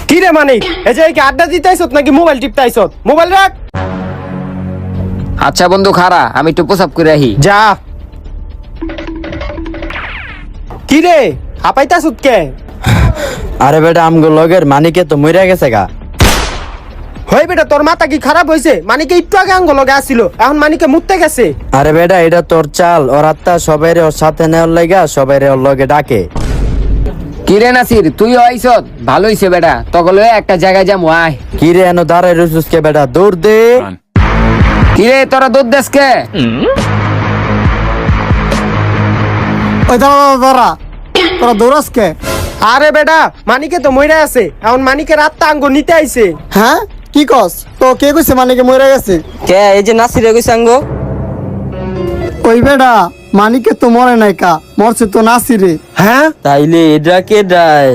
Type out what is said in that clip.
কি রে মানিক, এই যে কি আড্ডা দিতে আইছত নাকি মোবাইল টিপতে আইছত? মোবাইল রাখ। আচ্ছা বন্ধু খারা, আমি একটু প্রসাব করে আহি। যা। কি রে হাঁপাইতাছত কে? আরে বেটা আমগো লগের মানিকে তো মইরা গেছে গা। হই বেটা, তোর মাথা কি খারাপ হইছে? মানিকে একটু আগে আঙ্গ লগে আসিল, এখন মানিকে মুততে গেছে। আরে বেটা এটা তোর চাল, ওর আত্মা সবাইরে ওর সাথে নেওয়ার লাগা সবাইরে ওর লগে ডাকে। কি রে নাসির, তুই আইছত? ভালো হইছে বেটা, তগলে একটা জায়গায় যাম আয়। কি রে এনো দাঁড়াই রইছিস কে বেটা, দৌড় দে। কি রে তোরা দুধ দেশ কে? ওই দাঁড়া তোরা দৌড়াস কে? আরে বেটা মানিকে তো মইরা আছে, এখন মানিকে রাতটা আঙ্গ নিতে আইছে। হ্যাঁ কি কস? তো কে কইছে মানিকে মরে গেছে? কে এই যে নাসিরে কইছে আঙ্গো? ওই বেটা মানিকে তো মরে নাই কা, মরছে তো নাসিরে। হ্যাঁ তাইলে এটা কে ডাই?